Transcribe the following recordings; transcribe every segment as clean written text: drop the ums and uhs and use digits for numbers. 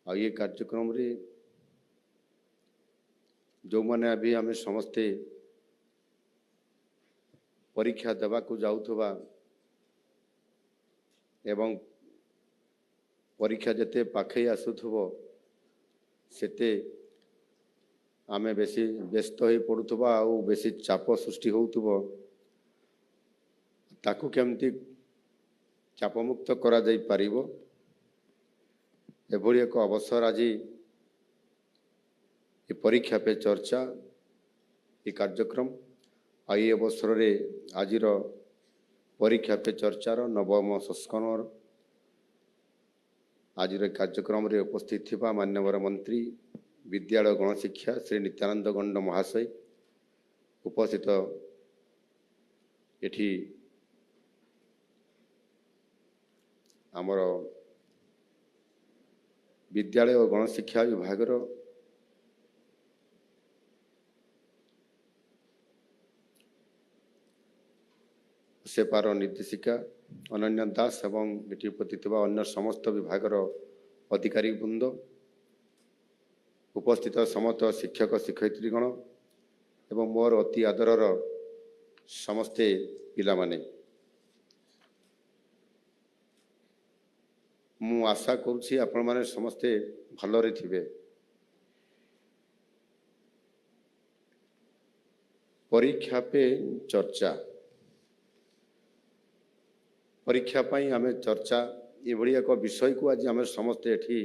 आ ये कार्यक्रम रे जो माने अभी आम समस्ते परीक्षा देवा को जाउथबा एवं परीक्षा जते पाखे आसुथबो सेते आमे बेसी व्यस्त हो पड़ुथबा आ बेसी चाप सृष्टि होउथबो ताकू केमती चापमुक्त करा जाई पारिबो एभली एक अवसर आज ये परीक्षा पे चर्चा ये कार्यक्रम आ ये अवसर रे आजिर परीक्षा पे चर्चार नवम संस्करण आज कार्यक्रम रे उपस्थित थिबा मान्यवर मंत्री विद्यालय गणशिक्षा श्री नित्यानंद गंड महाशय उपस्थित एठी आमर विद्यालय और गणशिक्षा विभाग सेपार निर्देशिका अनन्या दास एवं एटी उपस्थित अन्य समस्त विभाग अधिकारी वृंद उपस्थित समस्त शिक्षक शिक्षयित्रीगण एवं मोर अति आदरर समस्ते पिला माने मु आशा करुछि आपण माने समस्ते भलरे थिबे। परीक्षा पे चर्चा परीक्षा पाई आमे चर्चा ये भली एक विषय को आज आमे समस्ते एठी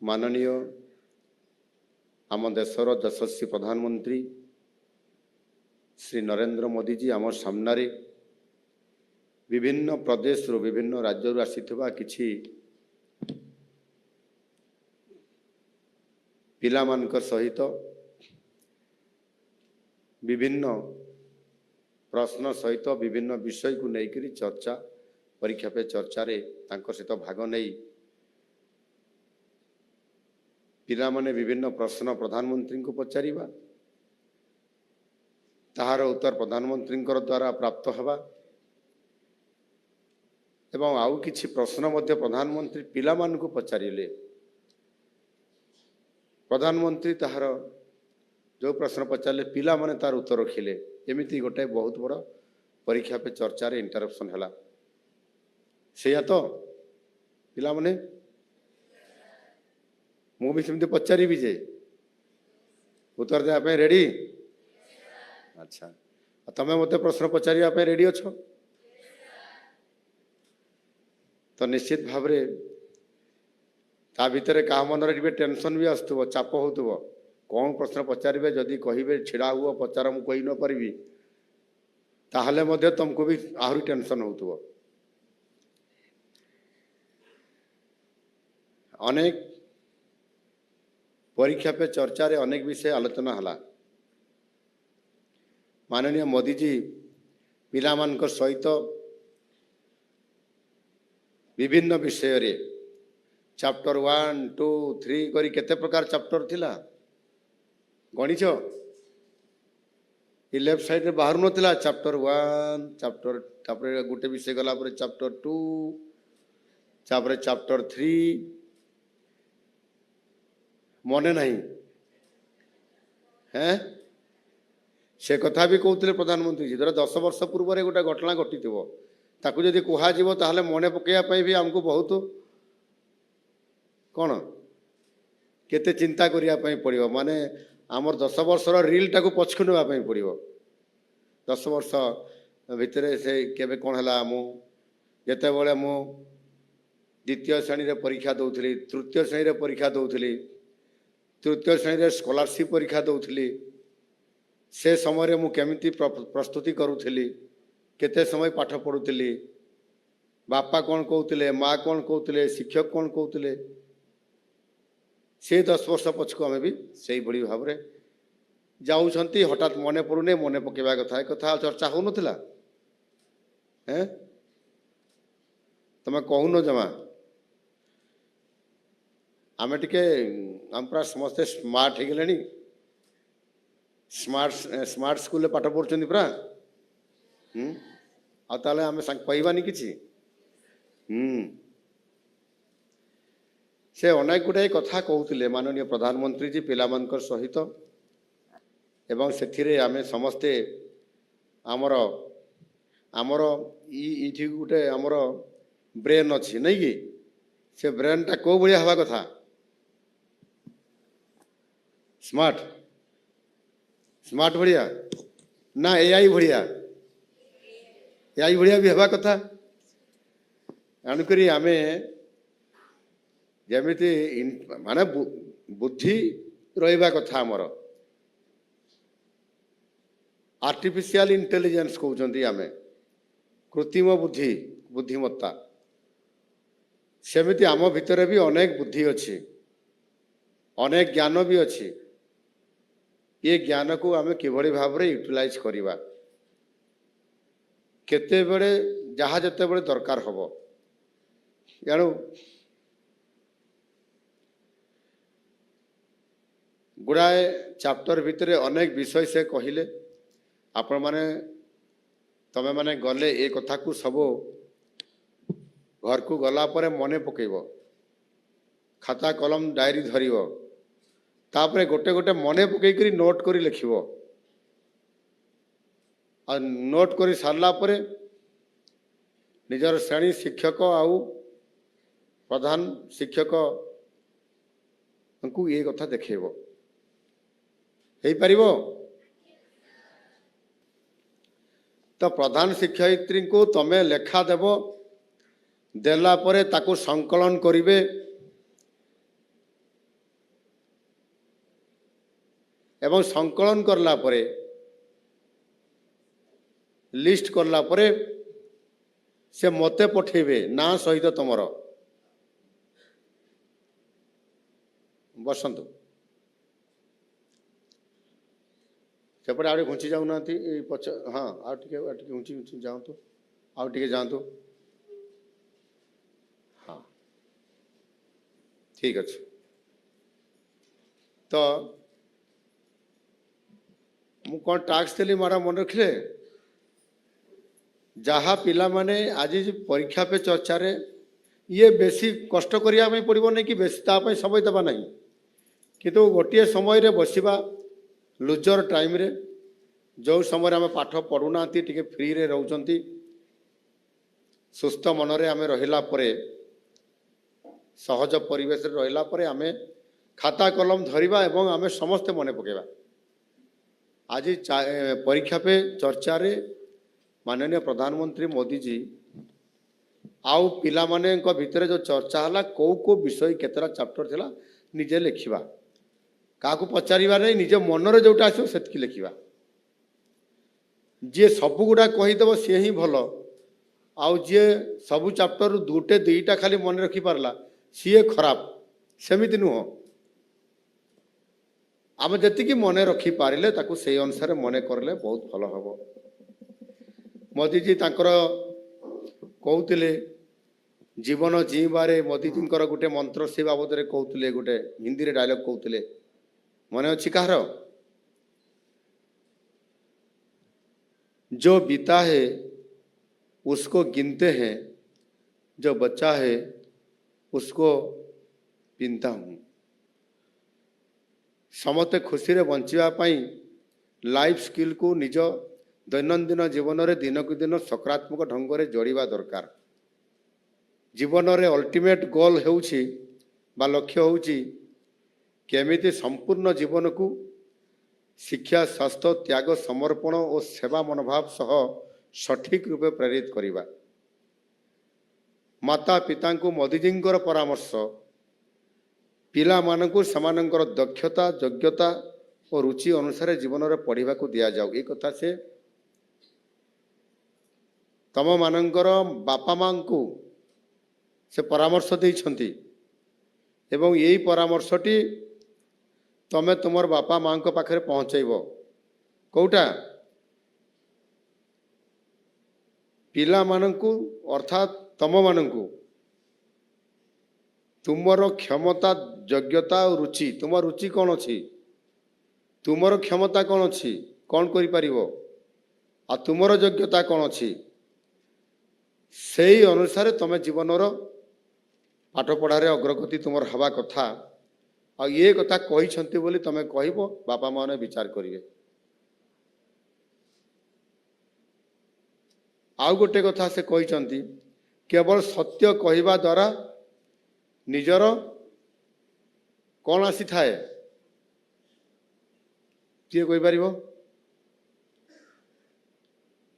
माननीय आम देशर यशस्वी प्रधानमंत्री श्री नरेंद्र मोदी जी आम सामने विभिन्न प्रदेश रो विभिन्न राज्य आसीथिबा किछि पिला मानक सहित विभिन्न प्रश्न सहित विभिन्न विषय को लेकर चर्चा परीक्षा पे चर्चा रे तांकर सहित भाग नहीं पिला माने विभिन्न प्रश्न प्रधानमंत्री को पचारिबा ताहार उत्तर प्रधानमंत्री द्वारा प्राप्त हवा एवं आउ किछि प्रश्न मध्य प्रधानमंत्री पिला मान को पचारिले प्रधानमंत्री ताहार जो प्रश्न पचारे पिला माने तार उत्तर रखिले एमिति गोटे बहुत बड़ परीक्षा पे चर्चा रे इंटरप्शन हला सेया तो पिला माने मु भी सेमते पचारि भी जे उत्तर देया पे रेडी अच्छा तमे मते प्रश्न पचारिया पे रेडी अछो तो निश्चित भाव रे ता भितर का मन रे टेंशन भी आसुव चाप होतुव कौन प्रश्न पचारे जदि कहे छिड़ा हुआ पचार मु कही न पारि ताहले मध्य तुमको भी आहरी टेंशन होतुव अनेक परीक्षा पे चर्चा रे अनेक विषय आलोचना हला माननीय मोदी जी पिला मानक सहित विभिन्न विषय रे चैप्टर 1 2 3 करी केते प्रकार चैप्टर थिला गणित ये लेफ्ट साइड रे बाहर नथिला चैप्टर 1 चैप्टर तापर गोटे विषय गला पर चैप्टर 2 तापर चैप्टर 3 मने नहीं हैं से कथा भी कहते प्रधानमंत्री जी धर 10 वर्ष पूर्व गोटे घटना घटी ताकू जदि कहुव ताहले मने पकैया भी आमको बहुत कौन केते चिंता करिया पड़िबो माने आमर 10 वर्षर रील टाकू पछकु नेबा पड़िबो 10 वर्ष भितर से केबे कौन हला मु जेते बेले मु द्वितीय श्रेणी रे परीक्षा दउथली तृतीय श्रेणी रे परीक्षा दउथली तृतीय श्रेणी रे स्कॉलरशिप परीक्षा दउथली से समय रे मु केमिति प्रस्तुति करूथली केते समय पाठ पढ़ुली बापा कौन कहते माँ कौन कहते शिक्षक कौन कहते से 10 वर्ष पछको आम भी से भाई भाव में जाऊँच हठात मन पड़ुने मन पकेवा कथा कथा चर्चा हो नाला हैं तुम कहून जमा आम टे आम पूरा समस्ते स्मार्ट हो गले स्मार्ट स्कूल पाठ पढ़ुं पूरा आम कहबानी कि से अनेक गुड़ाए कथा कहते माननीय प्रधानमंत्री जी पिलामानकर सहित एवं से आम समस्ते आमर आमर ये गोटे आमर ब्रेन अच्छी नहीं कि से ब्रेन टा कौ भाया हवा कथा स्मार्ट स्मार्ट भाया ना एआई भाया एआई भाया भी हवा कथा एणुकरी आमे जमीती माने बुद्धि रहिबा कथा आमर आर्टिफिशियल इंटेलिजेंस कहते आमे कृत्रिम बुद्धि बुद्धिमत्ता सेमिति आम भितर भी अनेक बुद्धि अच्छी अनेक ज्ञान भी अच्छी ये ज्ञान को आमे किभली भाव रे यूटिलाइज करिबा केते बेले जहाँ जते बेले दरकार हबो एणु गुड़ाए चैप्टर भितर अनेक विषय से कहले आपण माने तमे माने गले ए कथा को सब घर को गला परे मने पकेब खाता कलम डायरी धरिब तापरे गोटे गोटे मने पकईकरी नोट करी लिखिब आ नोट करी सारला परे निजर श्रेणी शिक्षक आउ प्रधान शिक्षक को ये कथा देखेब हो पारिबो तो प्रधान शिक्षयित्री को तमे लेखा देव देला परे ताकू संकलन करिवे एवं संकलन करला परे लिस्ट करला परे से मते पठेबे ना सहित तमर बसंतु सेपटे आगे घुंची जाऊना पच हाँ आगे घुंची घुंची जातु आगे जातु हाँ ठीक अच्छे तो मु कौन टास्क देली मारा मन रखिले जहाँ पिला माने आज परीक्षा पे चर्चा रे ये बेसी कष्ट करिया में पड़ो नहीं कि बेसी तापाई समय देवा नहीं किंतु गोटे समय रे बसिबा लुजर टाइम रे जो समय आम पाठ पढ़ुना टी फ्री रे रहउचंती सुस्थ मन रे आमे रहिला परे सहज परिवेश रे रहिला परे आमे खाता कलम धरिबा एवं आमे समस्ते मने पकेबा आज परीक्षा पे चर्चा रे माननीय प्रधानमंत्री मोदी जी आउ पिला माने भितर जो चर्चा हला को विषय केतरा चैप्टर थिला निजे लिखिबा का पचारिबा नहीं निजे मन रे जोटा आसो सेतकी लिखिबा जे सब गुड़ा कहीदेव सी ही भल आउ जे सब चैप्टर दुटे दुईटा खाली मन रखी पारला सी खराब सेमिति नुह आम जी मन रखी पारे ताकू से अनुसार मन करले बहुत भल हम मोदी जी तांकर कहते जीवन जीवारे मोदी जी गोटे मंत्र से बाबद कहते गोटे हिंदी रे डायलॉग कहते मन अच्छी कहार जो बीता है उसको गिनते हैं जो बच्चा है उसको पिनता हूँ समते खुशी रे बंचिबा पई लाइफ स्किल को निज दैनंदिन जीवन रे दिन को दिन सकारात्मक ढंग रे जोड़िबा दरकार जीवन रे अल्टीमेट गोल हेउछि बा लक्ष्य होउछि केमिति संपूर्ण जीवन को शिक्षा स्वास्थ्य त्याग समर्पण और सेवा मनोभाव सह सठिक रूपे प्रेरित करिबा माता पिता को मोदीजींकर परामर्श पिला मानकु समानंकर दक्षता योग्यता और रुचि अनुसार जीवन में पढ़ा को दि जाऊ ये कथा से तम मानंकर बापा माँ को से परामर्श देइछंती एवं यही परामर्शटी तमे तुमर बापा माँ को पाखरे पहुँचैब कौटा पिला मानंकु अर्थात तम मानंकु तुमर क्षमता योग्यता और रुचि तुम रुचि कौन अच्छी तुमर क्षमता कौन अच्छी कौन करि परिबो आ तुमर योग्यता कौन अच्छी से अनुसार तमे जीवन पाठ पढ़ारे अग्रगति तुमर हवा कथा आ ये कथा कही बोली तमें कहब बापा माने विचार करिवे। आउ गोटे कथा से कही केवल सत्य कहवा द्वारा निजर कौन आसी थाए किए कहि परिबो?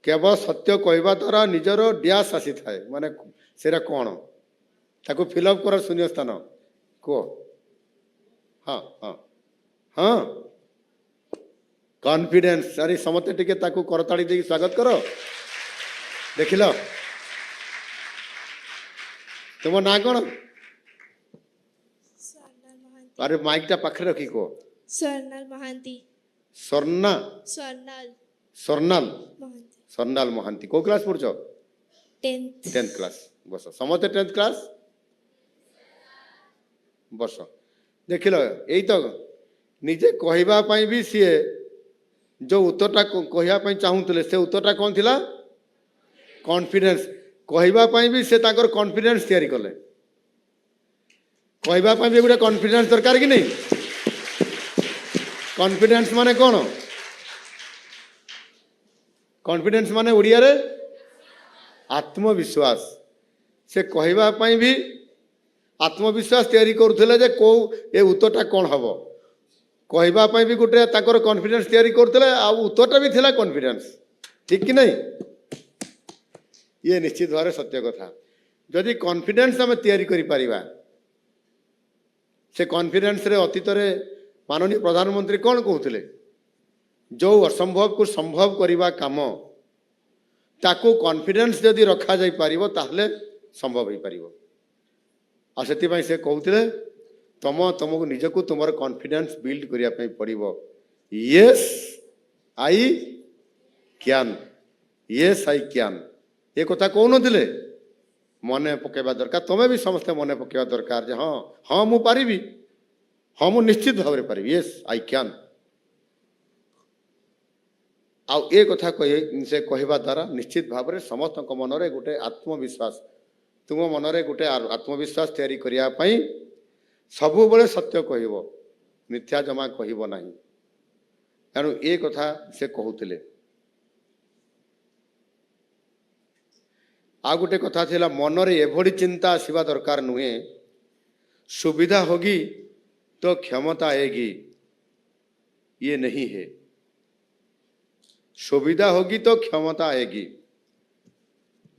केवल सत्य कहवा द्वारा निजर डैश आसी थाए माने सेरा कौन ताको फिलअप कर शून्य स्थान को। हाँ हाँ हाँ कॉन्फिडेंस। अरे समते टिके ताको करताड़ी दे स्वागत करो। देखिल तुम ना कौन? अरे माइक टा पाखे रखी को। स्वर्णाल महांती। स्वर्णा स्वर्णाल स्वर्णाल महांती। स्वर्णाल महांती को क्लास पढ़छ? 10th class. बस समते 10th क्लास बस। देखिल यही तो निजे कहवा भी सी जो उत्तरटा कहवा चाहूले से उत्तरटा कौन थिला? कॉन्फिडेंस। कहवा भी से ताकर कॉन्फिडेंस तैयारी कले। कहवा भी गोटे कॉन्फिडेंस दरकार कि नहीं? कॉन्फिडेंस माने कौन? कॉन्फिडेंस माने ओडिया रे आत्मविश्वास। से कहवा भी आत्मविश्वास तैयारी करुले जे को ए उत्तरटा कौन हम कहवा भी गोटे ताकर कॉन्फिडेंस तैयारी करुले आ उत्तरटा भी थिला कॉन्फिडेंस। ठीक कि नहीं? ये निश्चित भाव सत्य कथा। जदि कॉन्फिडेंस आम तैयारी करि परिबा से कॉन्फिडेंस रे अतीत रे माननीय प्रधानमंत्री कौन कहते जो असंभव को संभव करने काम ताको कॉन्फिडेंस जदि रखा जाई पारिबो ताहले संभव हो पारिबो। आ सेति से कहते तुमको निजको तुम कॉन्फिडेंस बिल्ड करिया पई पड़िबो। Yes I can. Yes I can ये कथा कौन थिले मने पकेबा दरकार। तुम्हें भी समस्ते मने पकेबा दरकार जे हाँ हाँ मु पारिबी। हाँ मु निश्चित भाव में पारिबी। Yes I can. आउ ए कथा से कहवा द्वारा निश्चित भाव में समस्त मनरे गोटे आत्मविश्वास तुम मनरे गोटे आत्मविश्वास तैयारी करिया पई सबु बेले सत्य कहब मिथ्या जमा कहब नहीं। तेणु ए कथा से कहते। आ गोटे कथा थिला मनरे एभली चिंता आसवा दरकार नुहे सुविधा होगी तो क्षमता आएगी ये नहीं है। सुविधा होगी तो क्षमता आएगी।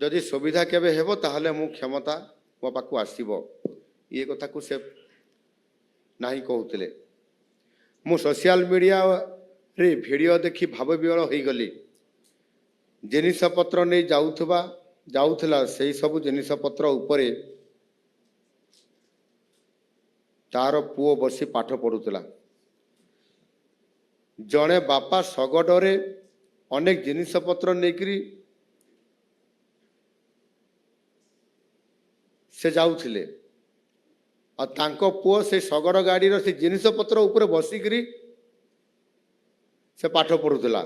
जदि सुविधा केबे हेबो ताहले मु क्षमता मो पाखु आसीबो ये कथा को से नहीं कहते। मु सोशल मीडिया रे वीडियो देखी भाव विवल हो गली। जिनिस पत्र नहीं जाउथला से सब जिनिस पत्र उपरे तार पुओ बसी पाठ पढ़ुला। जड़े बापा शगड़े अनेक जिनिस पत्र नहीं से जाउथिले और तांको पुओ से शगड़ गाड़ी से जिनिस पत्र उपरे बसिकरी से पाठ पढ़ुला।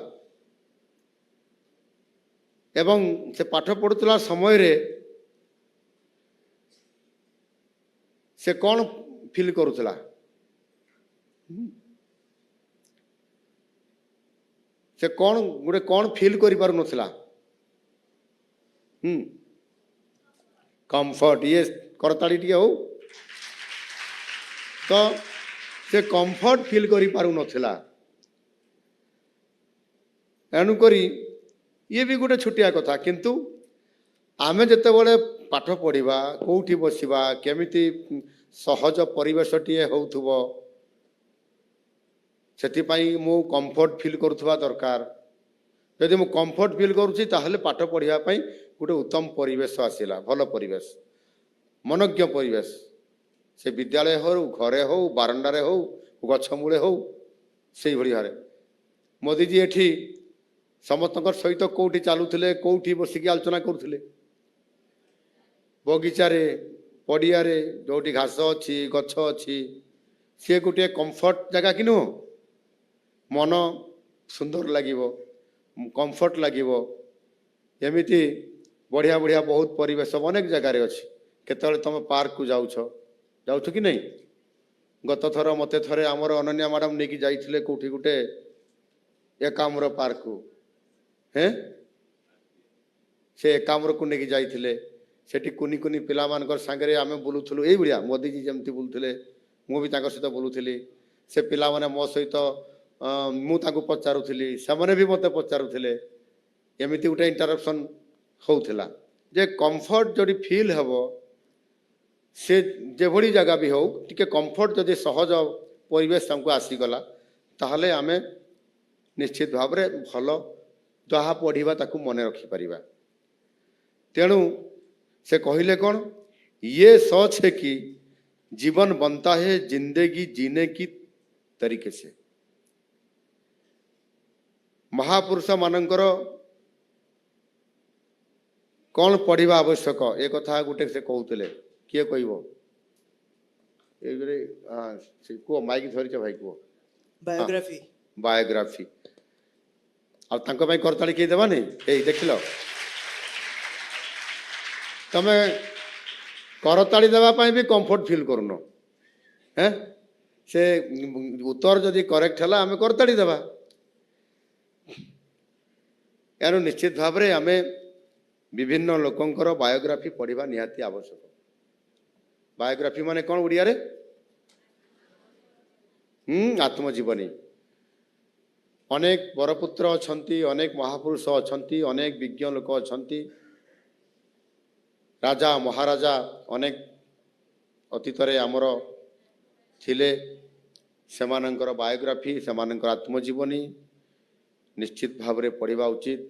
एवं से पाठ पढ़ुला समय रे से कौन फील करुला? से कौन गोटे कौन फील करि पारु नथिला? कंफर्ट। ये करताड़ी टिके हो तो से कंफर्ट फील करि पारु नथिला। एणु करी ये भी गोटे छुटिया कथा। किंतु आमे जते बड़े पाठ पढ़िबा कोठी बसिबा केमिति सहज परिवेश टीए होउथुबो सेति पई मु कंफर्ट फील करुथबा दरकार। यदि मु कंफर्ट फील करूची ताहले पाठ पढ़िबा पई गोटे उत्तम परिवेश आसिला। भल परिवेश मनज्ञ परिवेश से विद्यालय हो घरे हो बारंडारे हो गछमूले हो से भली भारे मोदी जी एठी समस्त सहित कौटी चलुले कौटी बसिक आलोचना करुले बगीचारे पड़ियारे जोटी घास अच्छी गछ अच्छी सी गोटे कंफर्ट जगह कि नुह मन सुंदर लगे कंफर्ट लगे एमती बढ़िया बढ़िया बहुत परिवेश अनेक जगार अच्छी केतବେଳେ तुम पार्क को जाउछ कि नहीं गत थर मते थरे आमर अनन्या मैडम नहीं जाइथिले कोठी गुटे एकाम्र पार्क को हैं से एकाम्र को नहीं जाइथिले सेठी कुनी कुनी पिला मानकर संगे आमे बुलुथलु एई बुढ़िया मोदी जी जमती बुलुथले मु भी ताकर सहित बुलुथली से पिला माने मो सहित मु ताको पचारुथली सेमाने भी मते पचारुथले एमिति गुटे इंटरप्शन होउथला जे कंफर्ट जदि फील हेबो से जेभली जगह भी हो टिके कंफर्ट जदि सहज परिवेश हमको आसीगला ताहले आमे निश्चित भाव रे भलो जहा पढ़िबा ताकू मने रखी परिबा तेणु से कहले कौन ये सोच है कि जीवन बनता है जिंदगी जीने की तरीके से महापुरुष मानकर कौन पढ़िबा आवश्यक ए कथा गुटे से कहते किए कहब ये कह माइक धरी भाई कह बायोग्राफी बायोग्राफी आ करताली किए देवा नहीं यही देख लो तमे करताली देवाई भी कंफर्ट फील करूनो हैं से उत्तर जदि करेक्ट है आम करताली देवा यार निश्चित भाव में आम विभिन्न लोकंकर बायोग्राफी पढ़ा निहाती आवश्यक बायोग्राफी माने कौन उड़िया रे आत्मजीवनी अनेक बरपुत्र अछंती अनेक महापुरुष अछंती अनेक विज्ञ लोक अछंती राजा महाराजा अनेक अतीत आमर थिले सेमानंकर बायोग्राफी सेमानंकर आत्मजीवनी निश्चित भाव में पढ़ा उचित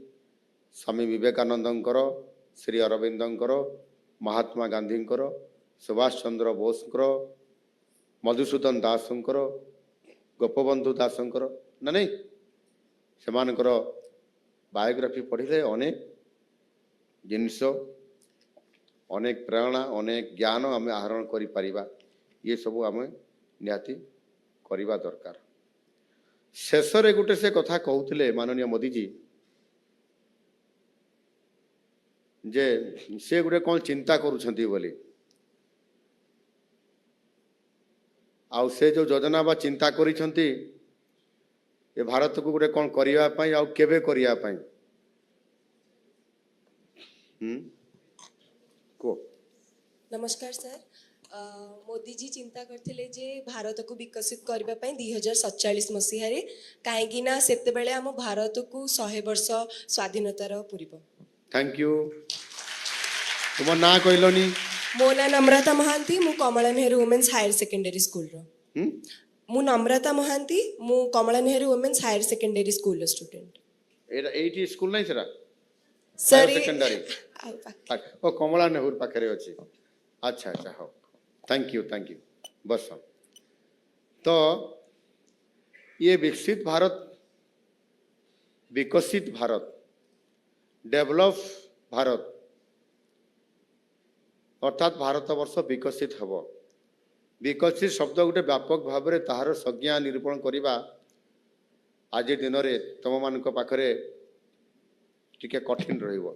स्वामी विवेकानंदंकर श्री अरविंदंकर महात्मा गांधींकर सुभाष चंद्र बोसकर मधुसूदन दासंकर गोपबंधु दासंकर ना नहीं सेमानंकर बायोग्राफी पढ़िले अनेक जिनिस अनेक प्रेरणा अनेक ज्ञान आम आहरण करि परिबा ये सब आम निहाती करवा दरकार शेष रे गुटे से कथा कहते माननीय मोदी जी जे से गुटे कौन चिंता करुछंती बोली आउ से जो योजना बा चिंता करिछंती ये भारत को गुटे कौन करिया पई आउ केबे करिया पई को नमस्कार सर मोदी जी चिंता करथिले जे भारत को विकसित करबा पई 2047 मसीह रे काहेकि ना सेते बेले हम भारत को 100 वर्ष स्वाधीनतार पूर्व थैंक यू तुम ना कहलोनी मो ना नम्रता महांती मु Kamala Nehru women's higher secondary school रो मु नम्रता महांती मु Kamala Nehru women's higher secondary school रो स्टूडेंट एटी स्कूल नहीं सरा सर सेकेंडरी ओ कमला नेहरू पाखरे अछि अच्छा अच्छा हो थैंक यू बस तो ये विकसित भारत डेवलप भारत अर्थात भारत वर्ष विकसित हम विकसित शब्द गोटे व्यापक भाव में ताहार संज्ञा निरूपण करवा आज दिन में तुम मान पाखरे टिके कठिन रहिबो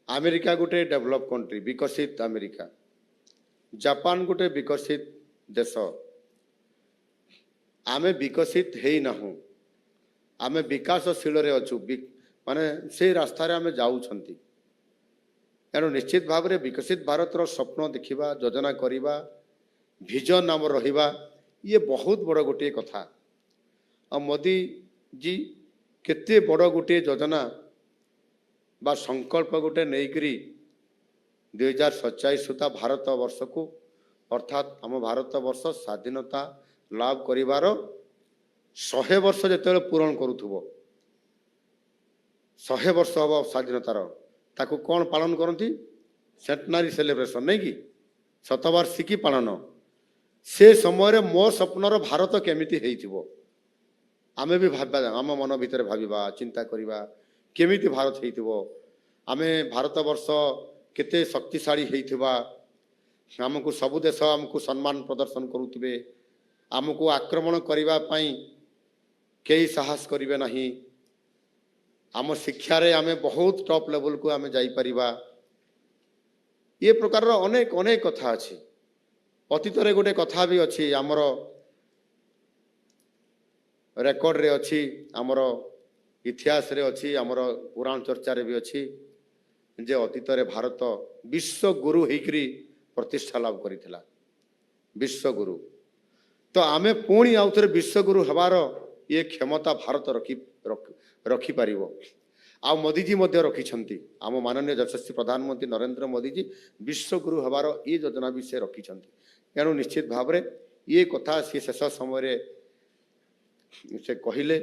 अमेरिका गोटे डेवलप कंट्री विकसित अमेरिका जापान गोटे विकसित देश आमे विकसित है ना आमे विकासशील रे अच्छु माने से रास्ता रे आमे जाउछंती एणु निश्चित भाव में विकसित भारत रो स्वप्न देखिबा योजना करिबा विजन नाम रहिबा ये बहुत बड़ गोटे कथा और मोदी जी केते बड़ गोटे योजना बा संकल्प गोटे नहींकरी 2047 सुधा भारत वर्ष को अर्थात आम भारत वर्ष स्वाधीनता लाभ करिवार 100 वर्ष जो पूरण करुथुबो 100 वर्ष हम स्वाधीनतार ताकू कौन पालन करती सेंटेनारी सेलिब्रेशन नहीं कि शतवार्षिकी पालन से समय मो स्वप्नर भारत केमिति हेइथिबो आमे भी भाबा आम मन भितर भाविबा चिंता करिबा केमिति भारत हेइथिबो आमे भारत वर्ष केते शक्तिशाली हेइथिबा आमको सबु देश आमको सम्मान प्रदर्शन करुथिबे आमको आक्रमण करिबा पई केही साहस करिवे नाही आम शिक्षार आम बहुत टॉप लेवल को आम जाइपरिबा ये प्रकार अनेक अनेक कथा अच्छी अतीत गोटे कथा भी अच्छी आमर रेकर्ड रे अच्छी आमर इतिहास रे अच्छी आमर पुराण चर्चा रे भी अच्छी जे अतीत रे भारत विश्व गुरु होकरी प्रतिष्ठा लाभ करिथिला विश्व गुरु तो आमे पुणी आउ थे विश्वगुरु हबार ये क्षमता भारत रखी पारिबो आ मोदीजी मध्य रखिछंती आम माननीय यशस्वी प्रधानमंत्री नरेंद्र मोदीजी विश्वगुरु हबार ये योजना भी से रखिछंती तेणु निश्चित भाव में ये कथा सी शेष समय से कहले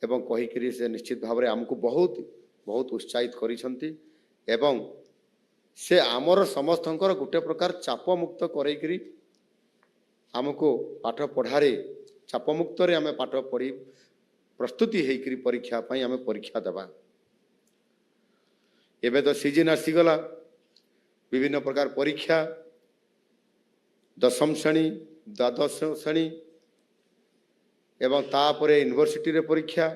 एवं कहीकि से निश्चित भाव में आमको बहुत बहुत उत्साहित करिछंती एवं से आमर समस्तंकर गोटे प्रकार चाप मुक्त करैकरी आमको पाठ पढ़ारे चापमुक्त आम पाठ पढ़ी प्रस्तुति होकर परीक्षा आम परीक्षा देवा एवं तो सीजन आसीगला विभिन्न प्रकार परीक्षा दशम श्रेणी द्वादश श्रेणी एवं तापर यूनिवर्सिटी रे परीक्षा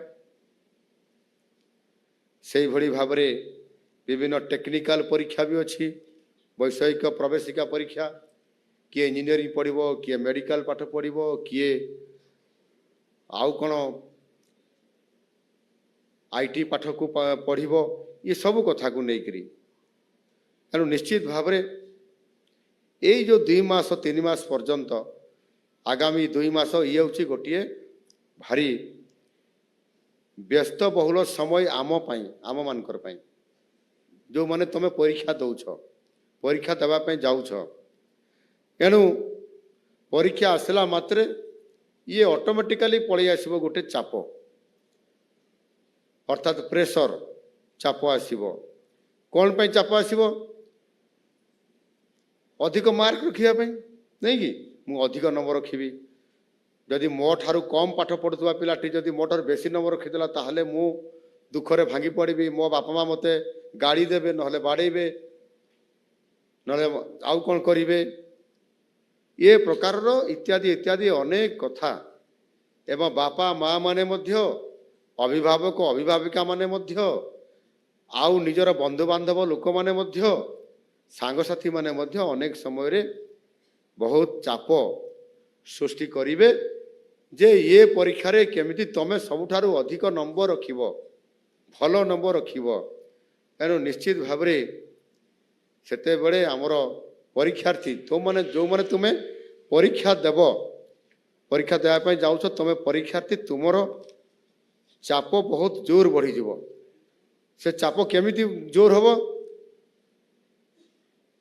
से भली भाव विभिन्न टेक्निकल परीक्षा भी अच्छी वैषयिक प्रवेशिका परीक्षा किए इंजीनियरिंग पढ़ो किए मेडिकल पाठ पढ़ो किए आउ कौन आईटी पाठ को पढ़ो ये सब कथा को लेकर तेणु निश्चित भाव यही जो 2 मास 3 मास पर्यंत आगामी 2 मास ये हूँ गोटे भारी व्यस्त बहुल समय आम मानकर जो माने तुम परीक्षा दौछ परीक्षा देवाई जाऊछ एणु परीक्षा आसला मात्रे ये ऑटोमेटिकली पलि आसब गोटे चाप अर्थात प्रेशर चाप आसब कौन पे चाप आसब अधिक मार्क रखापी नहीं कि मु अधिक नंबर रखी जदि मो ठारू कम पाठ पढ़ुवा पिलाटी जदि मो ठारू बेसी नंबर रखीदेला ताहले मु दुखरे भांगी पड़ी मो बापा माँ मते गाड़ी देवे नहले बाड़ेबे नहले आउ कौन करेंगे ये प्रकार इत्यादि इत्यादि अनेक कथा एवं बापा माँ माने मध्य अभिभावक अभिभाविका माने मध्य आउ निजर बंधु बांधव लोक माने मध्य सांगसाथी माने मध्य अनेक समय रे बहुत चाप सृष्टि करिवे जे ये परीक्षा रे केमिति तमे सबुठारु अधिक नंबर रखिबो भल नंबर रखिबो एनु निश्चित भाव रे सेते बेले आमर परीक्षार्थी तो माने जो माने तुम्हें परीक्षा देव परीक्षा देवाई जाऊछ तुम्हें परीक्षार्थी तुमर चाप बहुत जोर बढ़ी से चाप केमिति जोर हम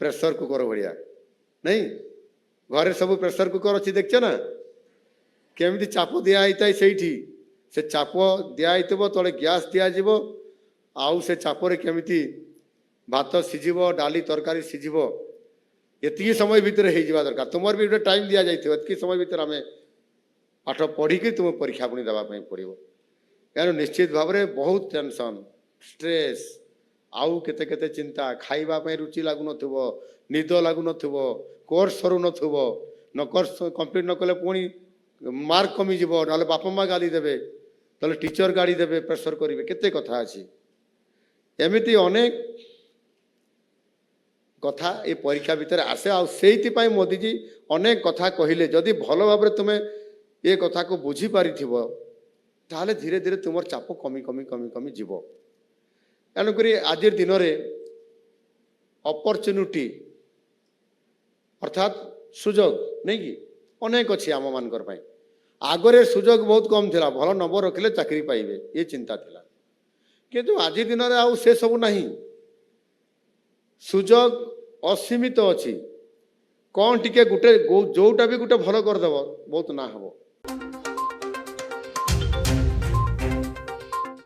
प्रेशर कुकर भाया नहीं घरे सब प्रेशर कुकर अच्छी देखछ ना केमिति चाप दिखाई से चाप दिखाई तले गैस दिज्व आउ से चापर केमिति भात सीझब डाली तरकारी सीझब ये समय भितर हो दरकार तुम भी गोटे टाइम दि जाए समय भितर आम पाठ पढ़ी तुम परीक्षा पुणी देवाई पड़ो यार निश्चित भाव में बहुत टेंशन स्ट्रेस आउ केते केते चिंता खाइबापी रुचि लगुन निद लगुन कोर्स सरू न कोर्स कंप्लीट न कले पुणी मार्क कमिज ना बापा माँ गाली देवे तो टीचर गाड़ी देवे प्रेशर करेंगे केते कथा अच्छी एमती अनेक कथा ये परीक्षा भितर आसे आई मोदीजी अनेक कथा कहले जदि भल भाव तुम्हें ये कथा को बुझी पारि ताहले धीरे धीरे तुम चाप कमी कमी कमी कमी जीव तेणुक आज दिन में अपॉर्चुनिटी अर्थात सुजोग नहीं कि अनेक अच्छी आम मानकर आगरे सुजोग बहुत कम थिला भल नंबर रखिले चाकरी पाइबे ये चिंता थिला किंतु आज दिन में आउ से सब नहीं सुजोग असीमित अच्छी कौन टिके गोटे जोटा भी गोटे भल करदेव बहुत ना हम